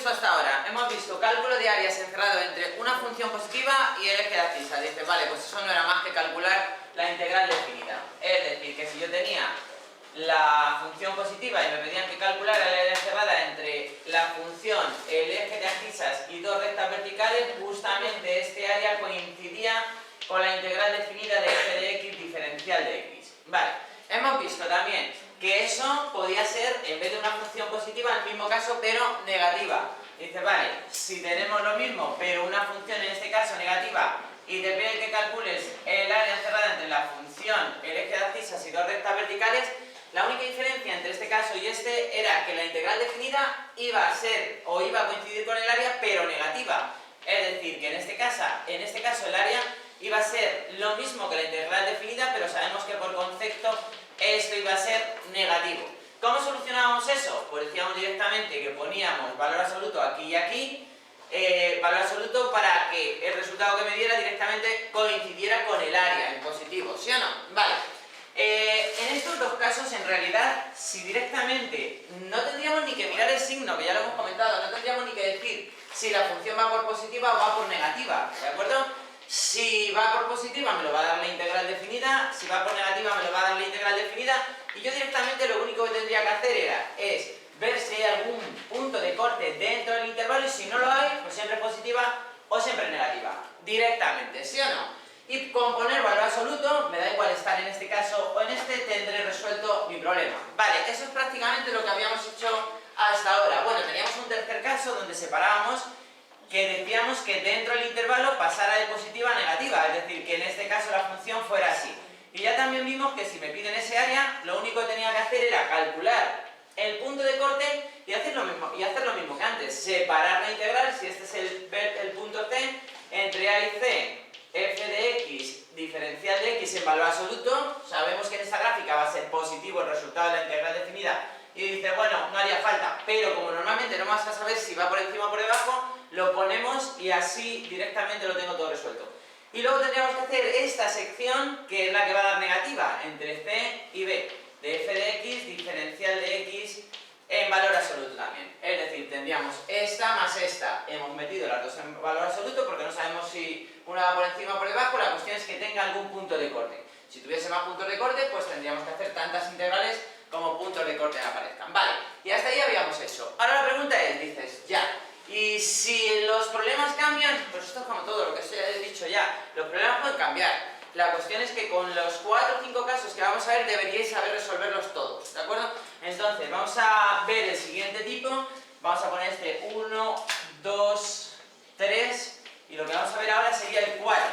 visto hasta ahora? Hemos visto cálculo de áreas encerrado entre una función positiva y el eje de abscisa. Dice, vale, pues eso no era más que calcular la integral definida. Es decir, que si yo tenía la función positiva y me pedían que calculara el área encerrada entre la función, el eje de abscisas y dos rectas verticales, justamente este área coincidía con la integral definida de f de x diferencial de x. Vale, hemos visto también que eso podía ser, en vez de una función positiva, en el mismo caso, pero negativa. Dice, vale, si tenemos lo mismo, pero una función en este caso negativa, y te piden que calcules el área encerrada entre la función, el eje de abscisas y dos rectas verticales, la única diferencia entre este caso y este era que la integral definida iba a ser, o iba a coincidir con el área, pero negativa. Es decir, que en este caso el área iba a ser lo mismo que la integral definida, pero sabemos que por concepto esto iba a ser negativo. ¿Cómo solucionábamos eso? Pues decíamos directamente que poníamos valor absoluto aquí y aquí, valor absoluto para que el resultado que me diera directamente coincidiera con el área en positivo, ¿sí o no? Vale. En estos dos casos, en realidad, si directamente no tendríamos ni que mirar el signo, que ya lo hemos comentado, no tendríamos ni que decir si la función va por positiva o va por negativa, ¿de acuerdo? Si va por positiva me lo va a dar la integral definida, si va por negativa me lo va a dar la integral definida, y yo directamente lo único que tendría que hacer es ver si hay algún punto de corte dentro del intervalo, y si no lo hay, pues siempre positiva o siempre negativa, directamente, ¿sí o no? Y con poner valor absoluto, me da igual estar en este caso o en este, tendré resuelto mi problema. Vale, eso es prácticamente lo que habíamos hecho hasta ahora. Bueno, teníamos un tercer caso donde separábamos, que decíamos que dentro del intervalo pasara de positiva a negativa, es decir, que en este caso la función fuera así. Y ya también vimos que si me piden ese área, lo único que tenía que hacer era calcular el punto de corte y hacer lo mismo que antes, separar la integral, si este es el punto C, entre A y C, f de x diferencial de x en valor absoluto. Sabemos que en esta gráfica va a ser positivo el resultado de la integral definida, y dice, bueno, no haría falta, pero como normalmente no vas a saber si va por encima o por debajo, lo ponemos y así directamente lo tengo todo resuelto. Y luego tendríamos que hacer esta sección, que es la que va a dar negativa, entre c y b, de f de x diferencial de x en valor absoluto también. Es decir, tendríamos esta más esta. Hemos metido las dos en valor absoluto porque no sabemos si una va por encima o por debajo. La cuestión es que tenga algún punto de corte. Si tuviese más puntos de corte, pues tendríamos que hacer tantas integrales como puntos de corte aparezcan. Vale, y hasta ahí habíamos hecho. Ahora la pregunta es, dices, ya, y si los problemas cambian, pues esto es como todo lo que os he dicho ya, los problemas pueden cambiar. La cuestión es que con los 4 o 5 casos que vamos a ver deberíais saber resolverlos todos, ¿de acuerdo? Entonces, vamos a ver el siguiente tipo, vamos a poner este 1, 2, 3, y lo que vamos a ver ahora sería el 4.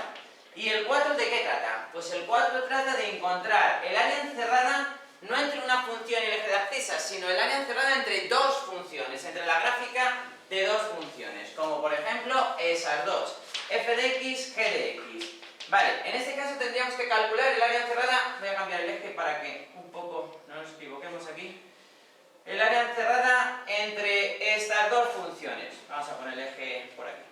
¿Y el 4 de qué trata? Pues el 4 trata de encontrar el área encerrada no entre una función y el eje de abscisas, sino el área encerrada entre dos funciones, entre la gráfica de dos funciones, como por ejemplo esas dos, f de x, g de x. Vale, en este caso tendríamos que calcular el área encerrada, voy a cambiar el eje para que un poco no nos equivoquemos aquí, el área encerrada entre estas dos funciones, vamos a poner el eje por aquí,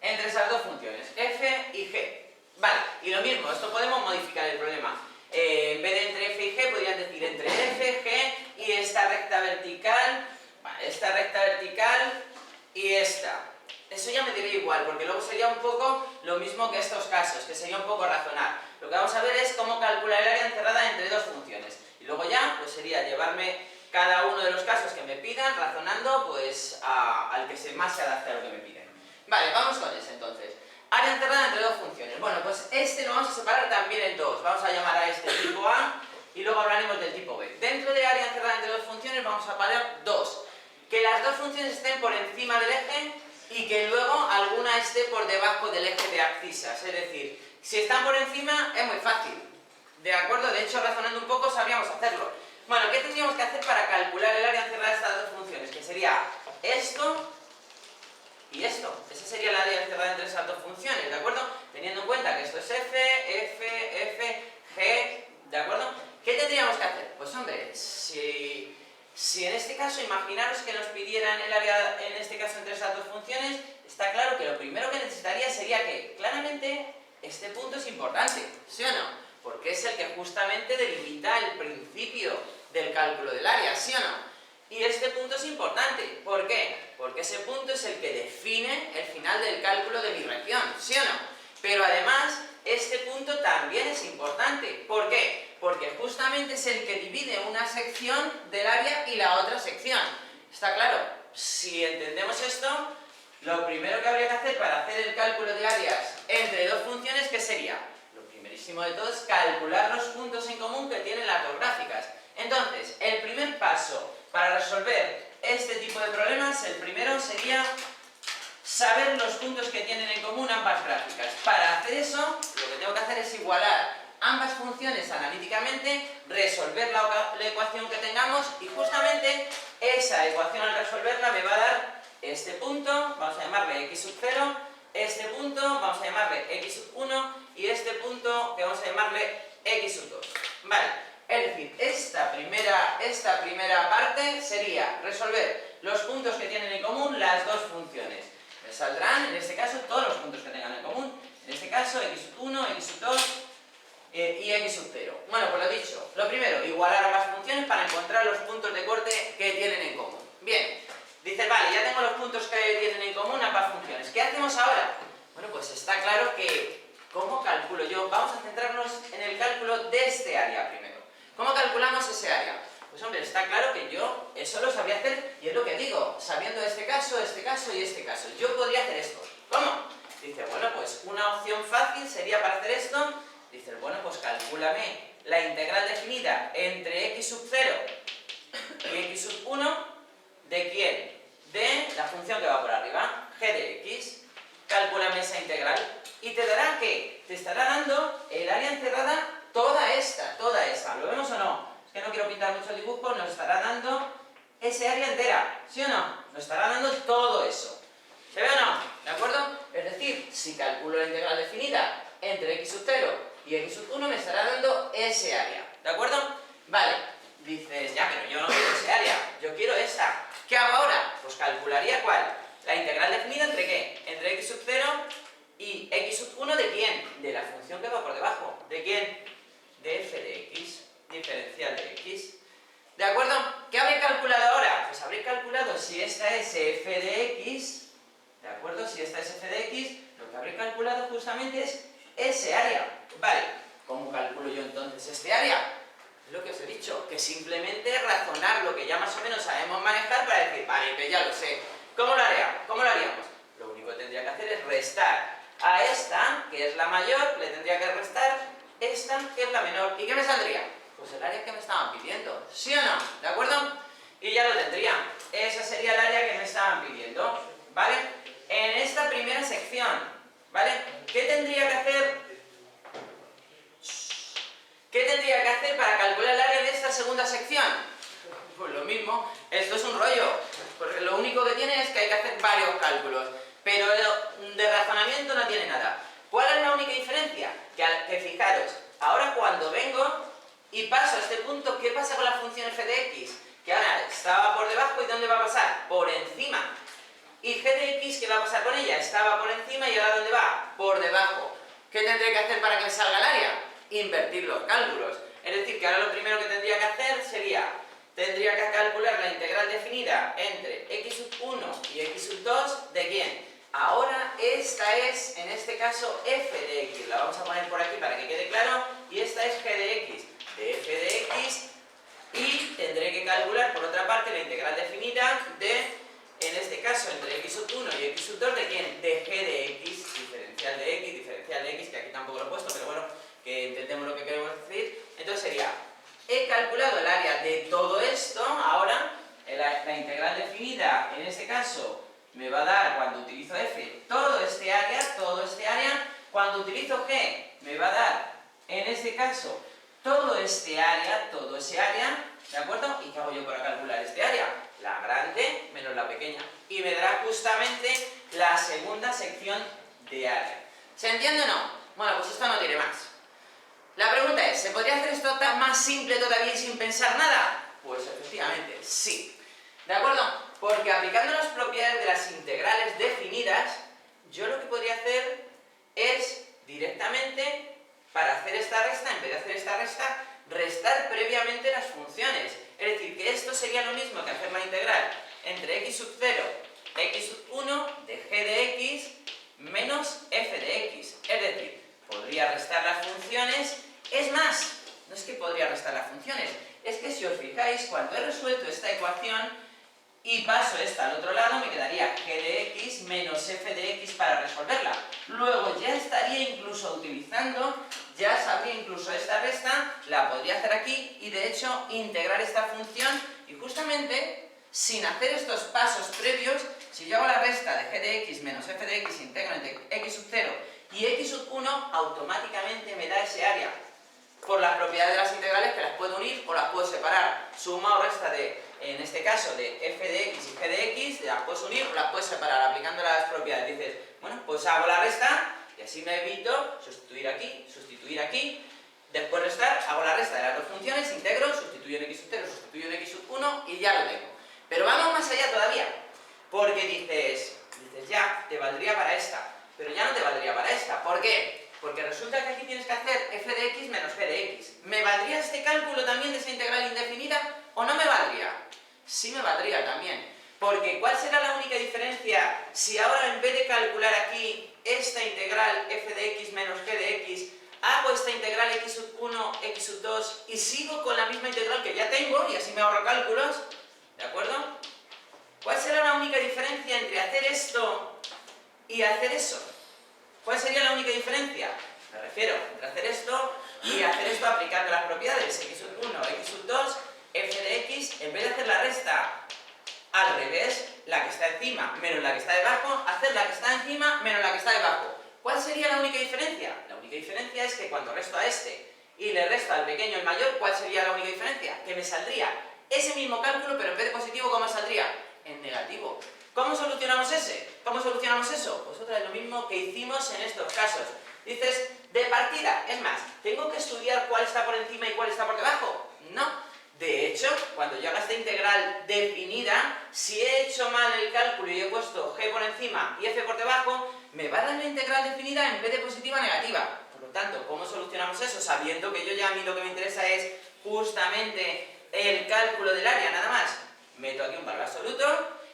entre esas dos funciones, f y g. Vale, y lo mismo, esto podemos modificar el problema. En vez de entre f y g, podrían decir entre f, g y esta recta vertical, vale, esta recta vertical y esta. Eso ya me daría igual, porque luego sería un poco lo mismo que estos casos, que sería un poco razonar. Lo que vamos a ver es cómo calcular el área encerrada entre dos funciones. Y luego ya, pues sería llevarme cada uno de los casos que me pidan, razonando, pues al que más se adapte a lo que me piden. Vale, vamos con ese entonces. Área encerrada entre dos funciones. Bueno, pues este lo vamos a separar también en dos. Vamos a llamar a este tipo A y luego hablaremos del tipo B. Dentro de área encerrada entre dos funciones vamos a poner dos. Que las dos funciones estén por encima del eje y que luego alguna esté por debajo del eje de abscisas. Es decir, si están por encima es muy fácil. ¿De acuerdo? De hecho, razonando un poco sabríamos hacerlo. Bueno, ¿qué tendríamos que hacer para calcular el área encerrada de estas dos funciones? Que sería esto y esto. Esa sería la área encerrada entre esas dos funciones, ¿de acuerdo? Teniendo en cuenta que esto es f, g, ¿de acuerdo? ¿Qué tendríamos que hacer? Pues hombre, si en este caso, imaginaros que nos pidieran el área, en este caso entre esas dos funciones, está claro que lo primero que necesitaría sería que, claramente, este punto es importante, ¿sí o no? Porque es el que justamente delimita el principio del cálculo del área, ¿sí o no? Y este punto es importante. ¿Por qué? Porque ese punto es el que define el final del cálculo de mi región, ¿sí o no? Pero además, este punto también es importante. ¿Por qué? Porque justamente es el que divide una sección del área y la otra sección. ¿Está claro? Si entendemos esto, lo primero que habría que hacer para hacer el cálculo de áreas entre dos funciones, ¿qué sería? Lo primerísimo de todo es calcular los puntos en común que tienen las dos gráficas. Entonces, el primer paso para resolver este tipo de problemas, el primero sería saber los puntos que tienen en común ambas gráficas. Para hacer eso, lo que tengo que hacer es igualar ambas funciones analíticamente, resolver la ecuación que tengamos y justamente esa ecuación al resolverla me va a dar este punto, vamos a llamarle x sub 0, este punto vamos a llamarle x sub 1 y este punto que vamos a llamarle x sub 2. Vale. Es decir, esta primera parte sería resolver los puntos que tienen en común las dos funciones. Me saldrán, en este caso, todos los puntos que tengan en común. En este caso, x sub 1, x sub 2 y x sub 0. Bueno, pues lo dicho. Lo primero, igualar ambas funciones para encontrar los puntos de corte que tienen en común. Bien, dice, vale, ya tengo los puntos que tienen en común ambas funciones. ¿Qué hacemos ahora? Bueno, pues está claro que, ¿cómo calculo yo? Vamos a centrarnos en el cálculo de este área primero. ¿Cómo calculamos ese área? Pues hombre, está claro que yo eso lo sabría hacer, y es lo que digo, sabiendo este caso y este caso. Yo podría hacer esto. ¿Cómo? Dice, bueno, pues una opción fácil sería para hacer esto, dice, bueno, pues calcúlame la integral definida entre x sub 0 y x sub 1, ¿de quién? De la función que va por arriba, g de x. Calcúlame esa integral y te dará ¿qué? Te estará dando el área encerrada toda esta. ¿Lo vemos o no? Es que no quiero pintar mucho el dibujo, nos estará dando ese área entera, ¿sí o no? Nos estará dando todo eso. ¿Se ve o no? ¿De acuerdo? Es decir, si calculo la integral definida entre x sub 0 y x sub 1, me estará dando ese área. ¿De acuerdo? Vale. Dices, ya, pero yo no quiero ese área, yo quiero esta. ¿Qué hago ahora? Pues calcularía ¿cuál? La integral definida ¿entre qué? Entre x sub 0 y x sub 1, ¿de quién? De la función que va por debajo. ¿De quién? De f de x, diferencial de x. ¿De acuerdo? ¿Qué habré calculado ahora? Pues habré calculado si esta es f de x, ¿de acuerdo? Si esta es f de x, lo que habré calculado justamente es ese área. Vale, ¿cómo calculo yo entonces este área? Es lo que os he dicho, que simplemente razonar lo que ya más o menos sabemos manejar para decir, vale, que ya lo sé. ¿Cómo lo haríamos? Lo único que tendría que hacer es restar a esta, que es la mayor, le tendría que restar esta, que es la menor. ¿Y qué me saldría? Pues el área que me estaban pidiendo, ¿sí o no? ¿De acuerdo? Y ya lo tendría. Esa sería el área que me estaban pidiendo, ¿vale? En esta primera sección, ¿vale? ¿Qué tendría que hacer? ¿Qué tendría que hacer para calcular el área de esta segunda sección? Pues lo mismo, esto es un rollo, porque lo único que tiene es que hay que hacer varios cálculos, pero de razonamiento no tiene nada. ¿Cuál es la única diferencia? Que fijaros, ahora cuando vengo y paso a este punto, ¿qué pasa con la función f de x? Que ahora estaba por debajo y ¿dónde va a pasar? Por encima. ¿Y g de x qué va a pasar con ella? Estaba por encima y ahora ¿dónde va? Por debajo. ¿Qué tendré que hacer para que me salga el área? Invertir los cálculos. Es decir, que ahora lo primero que tendría que hacer sería, tendría que calcular la integral definida entre x sub 1 y x sub 2, ¿de quién? Ahora esta es, en este caso, f de x. La vamos a poner por aquí para que quede claro. Y esta es g de x. De f de x. Y tendré que calcular, por otra parte, la integral definida de, en este caso, entre x sub 1 y x sub 2, ¿de quién? De g de x, diferencial de x, que aquí tampoco lo he puesto, pero bueno, que entendemos lo que queremos decir. Entonces sería, he calculado el área de todo esto, ahora, la integral definida, en este caso, me va a dar, cuando utilizo f, todo este área, cuando utilizo g, me va a dar, en este caso, todo ese área, ¿de acuerdo? ¿Y qué hago yo para calcular este área? La grande menos la pequeña. Y me dará justamente la segunda sección de área. ¿Se entiende o no? Bueno, pues esto no tiene más. La pregunta es, ¿se podría hacer esto más simple todavía y sin pensar nada? Pues efectivamente, sí. ¿De acuerdo? Porque aplicando las propiedades de las integrales definidas, yo lo que podría hacer es directamente, para hacer esta resta, en vez de hacer esta resta, restar previamente las funciones. Es decir, que esto sería lo mismo que hacer la integral entre x sub 0, x sub 1 de g de x menos f de x. Es decir, podría restar las funciones. Es más, no es que podría restar las funciones, es que si os fijáis, cuando he resuelto esta ecuación y paso esta al otro lado, me quedaría g de x menos f de x para resolverla. Luego ya estaría incluso utilizando, ya sabría incluso esta resta, la podría hacer aquí y de hecho integrar esta función y justamente sin hacer estos pasos previos, si yo hago la resta de g de x menos f de x integro entre x sub 0 y x sub 1, automáticamente me da ese área. Por las propiedades de las integrales que las puedo unir o las puedo separar. Suma o resta de, en este caso, de f de x y g de x, las puedes unir o las puedes separar aplicando las propiedades. Dices, bueno, pues hago la resta y así me evito sustituir aquí, después restar, hago la resta de las dos funciones, integro, sustituyo en x sub 0, sustituyo en x sub 1 y ya lo tengo. Pero vamos más allá todavía, porque dices, ya, te valdría para esta, pero ya no te valdría para esta. ¿Por qué? Porque resulta que aquí tienes que hacer f de x menos g de x. ¿Me valdría este cálculo también de esa integral indefinida o no me valdría? Sí me valdría también. Porque ¿cuál será la única diferencia si ahora en vez de calcular aquí esta integral f de x menos g de x, hago esta integral x sub 1, x sub 2 y sigo con la misma integral que ya tengo y así me ahorro cálculos? ¿De acuerdo? ¿Cuál será la única diferencia entre hacer esto y hacer eso? ¿Cuál sería la única diferencia? Me refiero entre hacer esto y hacer esto aplicando las propiedades x sub 1, x sub 2, f de x, en vez de hacer la resta al revés, la que está encima menos la que está debajo, hacer la que está encima menos la que está debajo. ¿Cuál sería la única diferencia? La única diferencia es que cuando resto a este y le resto al pequeño el mayor, ¿cuál sería la única diferencia? Que me saldría ese mismo cálculo, pero en vez de positivo, ¿cómo saldría? En negativo. ¿Cómo solucionamos ese? ¿Cómo solucionamos eso? Pues otra vez lo mismo que hicimos en estos casos. Dices, de partida, es más, ¿tengo que estudiar cuál está por encima y cuál está por debajo? No. De hecho, cuando yo haga esta integral definida, si he hecho mal el cálculo y he puesto g por encima y f por debajo, me va a dar la integral definida en vez de positiva negativa. Por lo tanto, ¿cómo solucionamos eso? Sabiendo que yo ya a mí lo que me interesa es justamente el cálculo del área, nada más. Meto aquí un valor absoluto,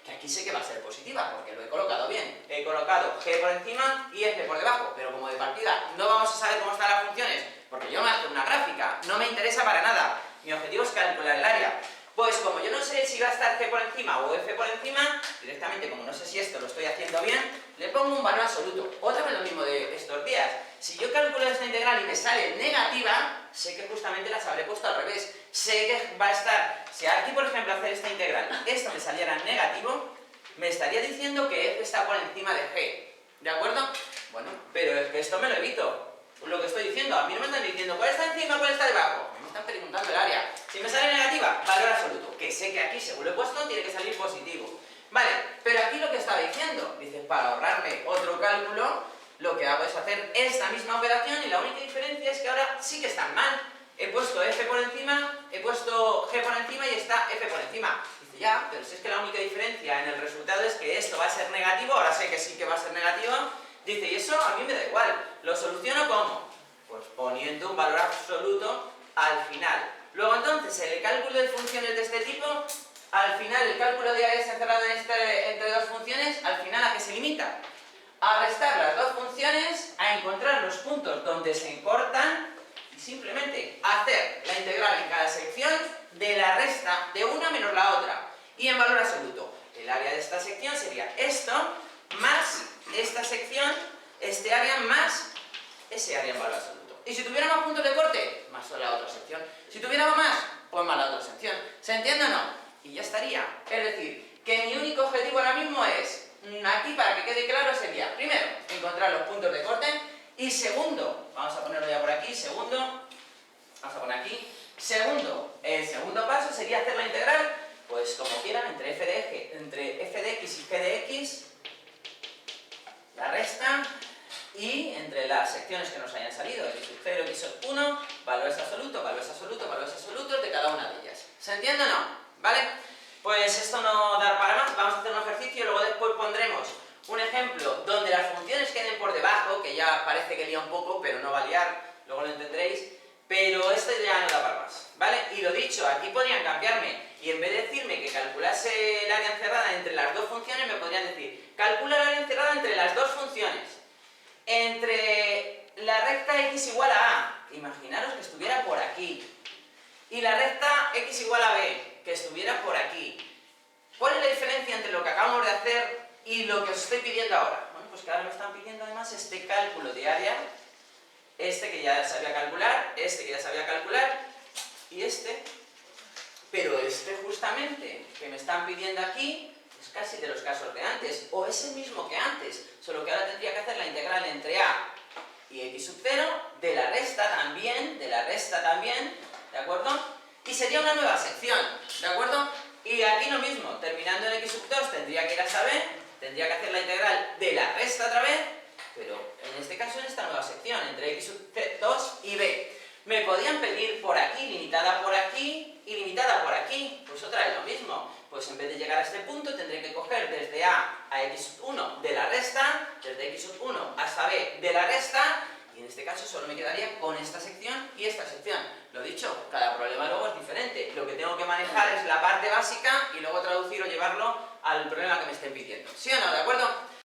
que aquí sé que va a ser positiva, porque lo he colocado bien. He colocado g por encima y f por debajo, pero como de partida no vamos a saber cómo están las funciones, porque yo me hago una gráfica, no me interesa para nada. Mi objetivo es calcular el área. Pues como yo no sé si va a estar g por encima o f por encima, directamente como no sé si esto lo estoy haciendo bien, le pongo un valor absoluto. Otra vez lo mismo de estos días. Si yo calculo esta integral y me sale negativa, sé que justamente las habré puesto al revés. Sé que va a estar, si aquí por ejemplo hacer esta integral, esto me saliera negativo, me estaría diciendo que f está por encima de g. ¿De acuerdo? Bueno, pero es que esto me lo evito. Lo que estoy diciendo, a mí no me están diciendo cuál está encima, cuál está debajo. Me están preguntando el área. Si me sale negativa, valor absoluto. Que sé que aquí, según lo he puesto, tiene que salir positivo. Vale, pero aquí lo que estaba diciendo, dice, para ahorrarme otro cálculo, lo que hago es hacer esta misma operación y la única diferencia es que ahora sí que están mal. He puesto f por encima, he puesto g por encima y está f por encima. Dice, ya, pero si es que la única diferencia en el resultado es que esto va a ser negativo, ahora sé que sí que va a ser negativo. Dice, y eso a mí me da igual. ¿Lo soluciono cómo? Pues poniendo un valor absoluto al final. Luego entonces, el cálculo de funciones de este tipo, al final el cálculo de áreas encerrado entre dos funciones, al final ¿a qué se limita? A restar las dos funciones, a encontrar los puntos donde se cortan y simplemente hacer la integral en cada sección de la resta de una menos la otra. Y en valor absoluto. El área de esta sección sería esto más esta sección, este área más ese área en valor absoluto. Y si tuviera más puntos de corte, más la otra sección. Si tuviera más, pues más la otra sección. ¿Se entiende o no? Y ya estaría. Es decir, que mi único objetivo ahora mismo es, aquí para que quede claro sería, primero, encontrar los puntos de corte y segundo, vamos a ponerlo ya por aquí, segundo, vamos a poner aquí, segundo, el segundo paso sería hacer la integral, pues como quieran, entre f de x y g de x, la resta, y entre las secciones que nos hayan salido, x sub 0, x sub 1, valores absolutos, valores absolutos, valores absolutos de cada una de ellas. ¿Se entiende o no? ¿Vale? Pues esto no da para más, vamos a hacer un ejercicio y luego después pondremos un ejemplo donde las funciones queden por debajo, que ya parece que lía un poco, pero no va a liar, luego lo entenderéis, pero esto ya no da para más, ¿vale? Y lo dicho, aquí podrían cambiarme, y en vez de decirme que calculase el área encerrada entre las dos funciones, me podrían decir, calcula el área encerrada entre las dos funciones, entre la recta x igual a a, imaginaros que estuviera por aquí, y la recta x igual a b, que estuviera por aquí. ¿Cuál es la diferencia entre lo que acabamos de hacer y lo que os estoy pidiendo ahora? Bueno, pues que ahora me están pidiendo además este cálculo de área, este que ya sabía calcular, este que ya sabía calcular, y este, pero este justamente que me están pidiendo aquí es casi de los casos de antes, o es el mismo que antes, solo que ahora tendría que hacer la integral entre a y x sub 0, de la resta también, ¿de acuerdo? Y sería una nueva sección, ¿de acuerdo? Y aquí lo mismo, terminando en x sub 2 tendría que ir hasta b, tendría que hacer la integral de la resta otra vez, pero en este caso en esta nueva sección, entre x sub 2 y b. Me podían pedir por aquí, limitada por aquí y limitada por aquí, pues otra vez lo mismo. Pues en vez de llegar a este punto tendré que coger desde a x sub 1 de la resta, desde x sub 1 hasta b de la resta, y en este caso solo me quedaría con esta sección y esta sección. Lo dicho, cada problema luego es diferente. Lo que tengo que manejar es la parte básica y luego traducir o llevarlo al problema que me estén pidiendo. ¿Sí o no? ¿De acuerdo?